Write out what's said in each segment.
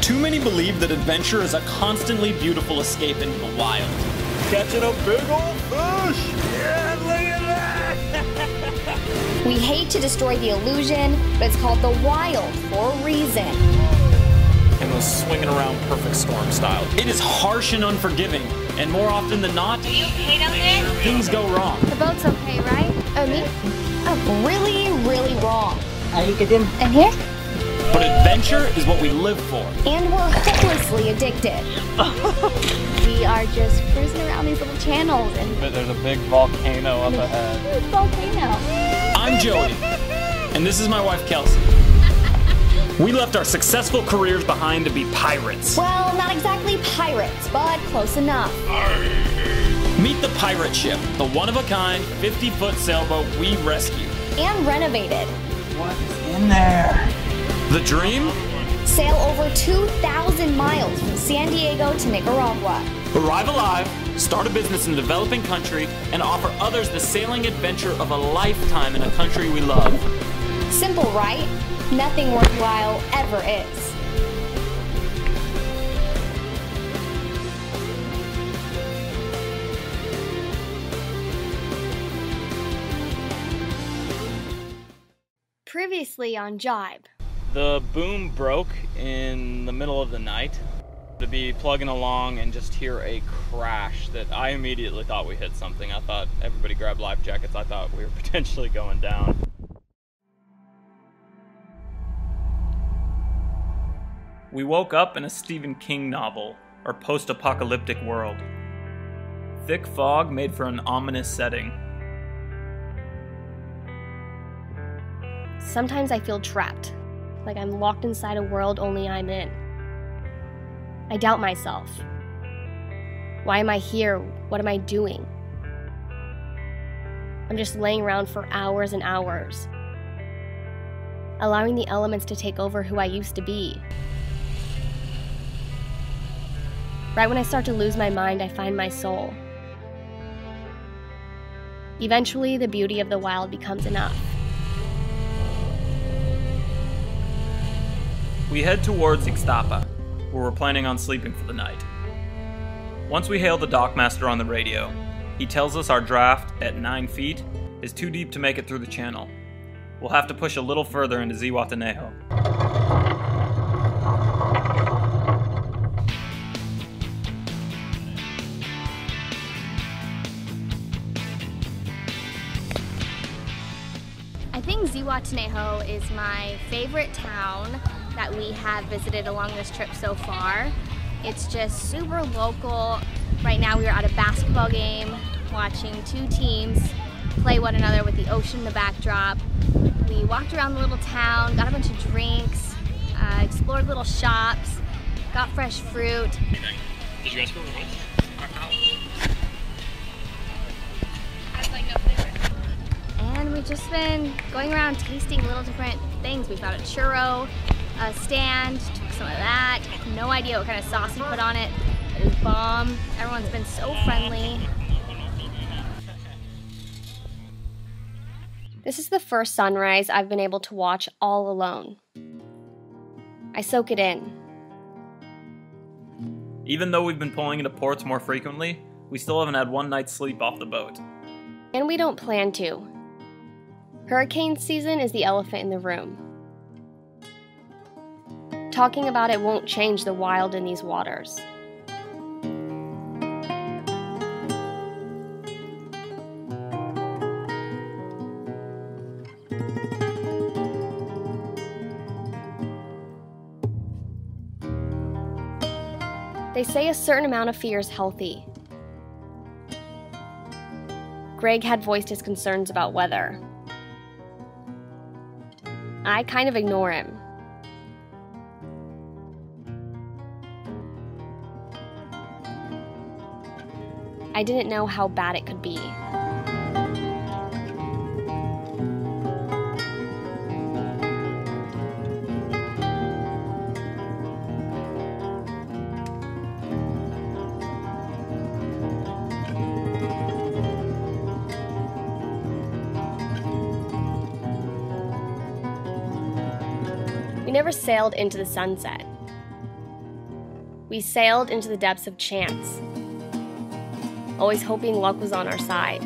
Too many believe that adventure is a constantly beautiful escape into the wild. Catching a big old fish! Yeah, look at that! We hate to destroy the illusion, but it's called the wild for a reason. And was swinging around perfect storm style. It is harsh and unforgiving, and more often than not, Are you okay down there? things go wrong. The boat's okay, right? Oh, me? Oh, really, really wrong. Are you kidding? And here? But adventure is what we live for. And we're hopelessly addicted. We are just cruising around these little channels and... But there's a big volcano up ahead. Huge volcano. I'm Jody, and this is my wife, Kelsey. We left our successful careers behind to be pirates. Well, not exactly pirates, but close enough. Meet the pirate ship, the one-of-a-kind 50-foot sailboat we rescued. And renovated. What's in there? The dream? Sail over 2,000 miles from San Diego to Nicaragua. Arrive alive, start a business in a developing country, and offer others the sailing adventure of a lifetime in a country we love. Simple, right? Nothing worthwhile ever is. Previously on JIBE. The boom broke in the middle of the night. To be plugging along and just hear a crash that I immediately thought we hit something. I thought everybody grabbed life jackets. I thought we were potentially going down. We woke up in a Stephen King novel, or post-apocalyptic world. Thick fog made for an ominous setting. Sometimes I feel trapped, like I'm locked inside a world only I'm in. I doubt myself. Why am I here? What am I doing? I'm just laying around for hours and hours, allowing the elements to take over who I used to be. Right when I start to lose my mind, I find my soul. Eventually, the beauty of the wild becomes enough. We head towards Ixtapa, where we're planning on sleeping for the night. Once we hail the dockmaster on the radio, he tells us our draft at 9 feet is too deep to make it through the channel. We'll have to push a little further into Zihuatanejo. I think Zihuatanejo is my favorite town that we have visited along this trip so far. It's just super local. Right now we are at a basketball game watching two teams play one another with the ocean in the backdrop. We walked around the little town, got a bunch of drinks, explored little shops, got fresh fruit. Did you guys go with? And we've just been going around tasting little different things. We found a churro stand, took some of that. No idea what kind of sauce we put on it. It was bomb. Everyone's been so friendly. This is the first sunrise I've been able to watch all alone. I soak it in. Even though we've been pulling into ports more frequently, we still haven't had one night's sleep off the boat. And we don't plan to. Hurricane season is the elephant in the room. Talking about it won't change the wild in these waters. They say a certain amount of fear is healthy. Greg had voiced his concerns about weather. I kind of ignore him. I didn't know how bad it could be. We never sailed into the sunset. We sailed into the depths of chance, always hoping luck was on our side.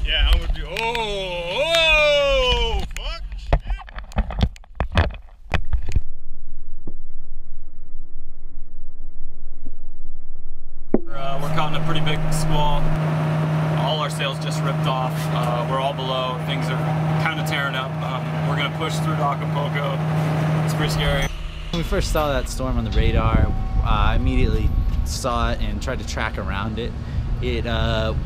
Yeah, I'm gonna do. Oh, fuck! Shit. We're caught in a pretty big squall. All our sails just ripped off. We're all below. Things are kind of tearing up. We're gonna push through to Acapulco. It's pretty scary. When we first saw that storm on the radar, I immediately saw it and tried to track around it.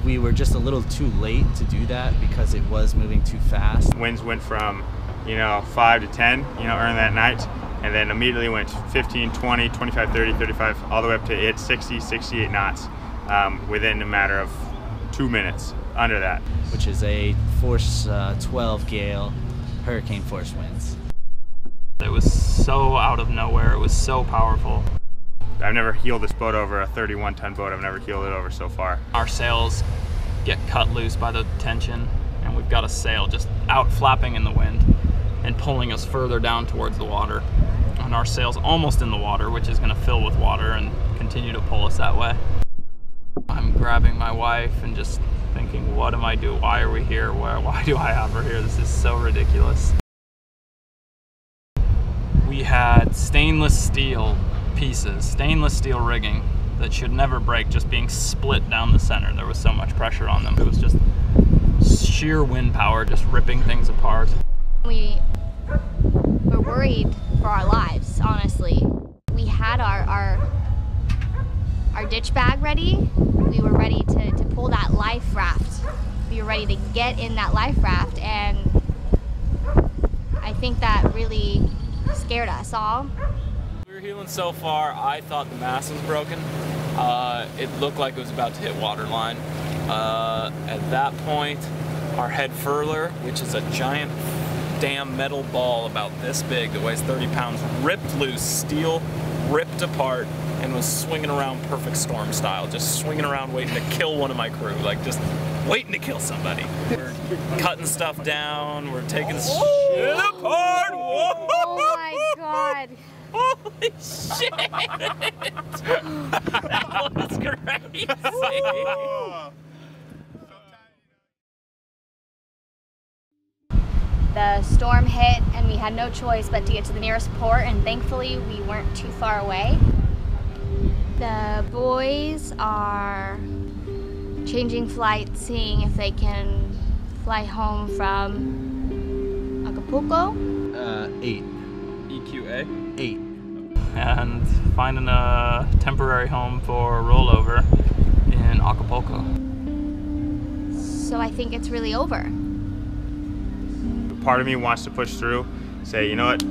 We were just a little too late to do that because it was moving too fast. Winds went from, 5 to 10, early that night, and then immediately went 15, 20, 25, 30, 35, all the way up to 60, 68 knots within a matter of 2 minutes under that. Which is a force 12 gale, hurricane force winds. It was so out of nowhere. It was so powerful. I've never heeled this boat over, a 31-ton boat. I've never heeled it over so far. Our sails get cut loose by the tension, and we've got a sail just out flapping in the wind and pulling us further down towards the water. And our sail's almost in the water, which is gonna fill with water and continue to pull us that way. I'm grabbing my wife and just thinking, what am I doing? Why are we here? Why do I have her here? This is so ridiculous. We had stainless steel pieces, stainless steel rigging that should never break, just being split down the center. There was so much pressure on them. It was just sheer wind power, just ripping things apart. We were worried for our lives, honestly. We had our ditch bag ready. We were ready to pull that life raft. We were ready to get in that life raft, and I think that really scared us all. We were heeling so far, I thought the mast was broken. It looked like it was about to hit waterline. At that point, our head furler, which is a giant damn metal ball about this big that weighs 30 pounds, ripped loose, steel ripped apart, and was swinging around perfect storm style, just swinging around waiting to kill one of my crew, like just waiting to kill somebody. We're cutting stuff down, we're taking shit apart. Whoa! Oh my god. Holy shit! That was crazy. The storm hit and we had no choice but to get to the nearest port, and thankfully we weren't too far away. The boys are changing flights, seeing if they can fly home from Acapulco. 8. EQA? 8. And finding a temporary home for rollover in Acapulco. So I think it's really over. Part of me wants to push through, say, you know what,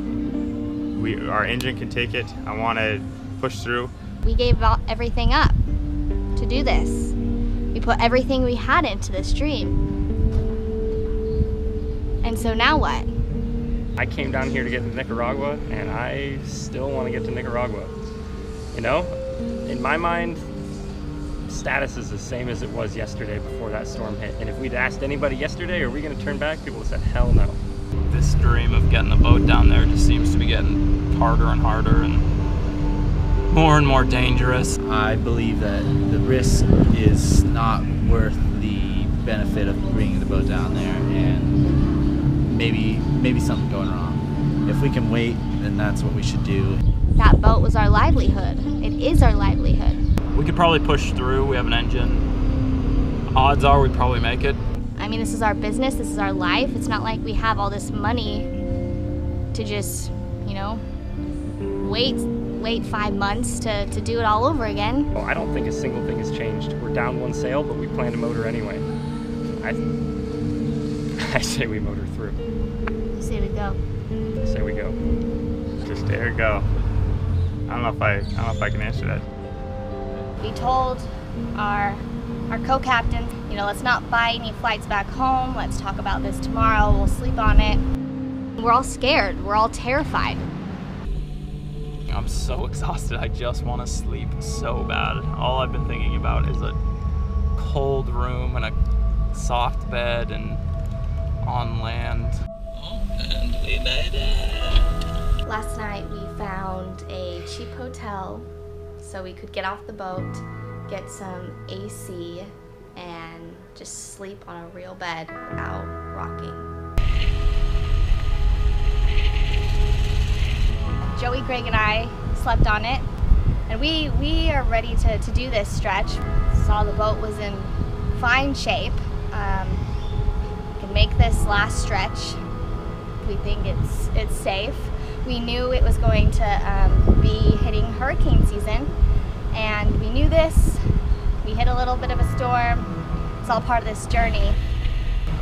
our engine can take it. I want to push through. We gave everything up to do this. We put everything we had into this dream. And so now what? I came down here to get to Nicaragua, and I still want to get to Nicaragua. In my mind, status is the same as it was yesterday before that storm hit. And if we'd asked anybody yesterday, are we going to turn back? People would have said, hell no. This dream of getting the boat down there just seems to be getting harder and harder and more dangerous. I believe that the risk is not worth the benefit of bringing the boat down there, and maybe something going wrong. If we can wait, then that's what we should do. That boat was our livelihood. It is our livelihood. We could probably push through. We have an engine. Odds are we'd probably make it. I mean, this is our business. This is our life. It's not like we have all this money to just, wait 5 months to do it all over again. Well, I don't think a single thing has changed. We're down one sail, but we plan to motor anyway. I say we motor through. Say we go. Say we go. Just there we go. I don't know if I can answer that. We told our co-captain, let's not buy any flights back home. Let's talk about this tomorrow. We'll sleep on it. We're all scared. We're all terrified. I'm so exhausted. I just want to sleep so bad. All I've been thinking about is a cold room and a soft bed and on land. Oh, and we made it! Last night we found a cheap hotel so we could get off the boat, get some AC, and just sleep on a real bed without rocking. Joey, Greg, and I slept on it, and we are ready to do this stretch. Saw the boat was in fine shape. We can make this last stretch. We think it's safe. We knew it was going to be hitting hurricane season, and we knew this. We hit a little bit of a storm. It's all part of this journey.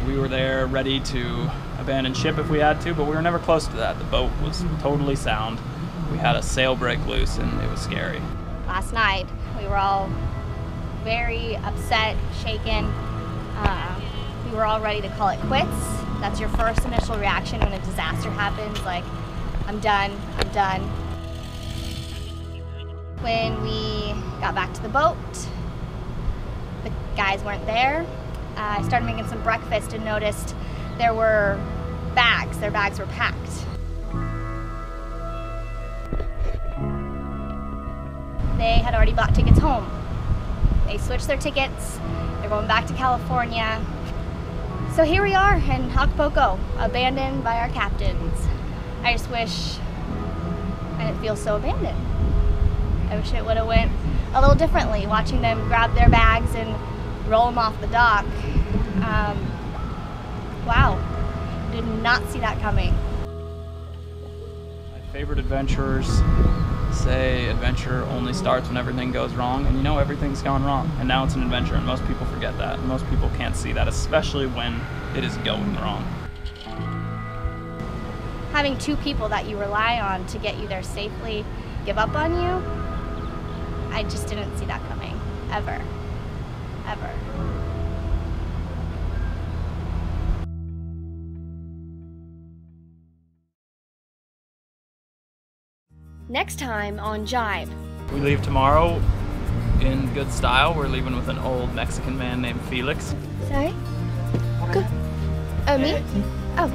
We were there ready to abandon ship if we had to, but we were never close to that. The boat was totally sound. We had a sail break loose and it was scary. Last night, we were all very upset, shaken. We were all ready to call it quits. That's your first initial reaction when a disaster happens, like, I'm done, I'm done. When we got back to the boat, the guys weren't there. I started making some breakfast and noticed there were bags. Their bags were packed. They had already bought tickets home. They switched their tickets. They're going back to California. So here we are in Acapulco, abandoned by our captains. I just wish I didn't feel so abandoned. I wish it would have went a little differently, watching them grab their bags and roll them off the dock. Wow, did not see that coming. My favorite adventurers say adventure only starts when everything goes wrong, and you know everything's gone wrong, and now it's an adventure, and most people forget that, and most people can't see that, especially when it is going wrong. Having two people that you rely on to get you there safely give up on you, I just didn't see that coming, ever, ever. Next time on JIBE. We leave tomorrow in good style. We're leaving with an old Mexican man named Felix. Sorry? Go. Oh, me? Oh.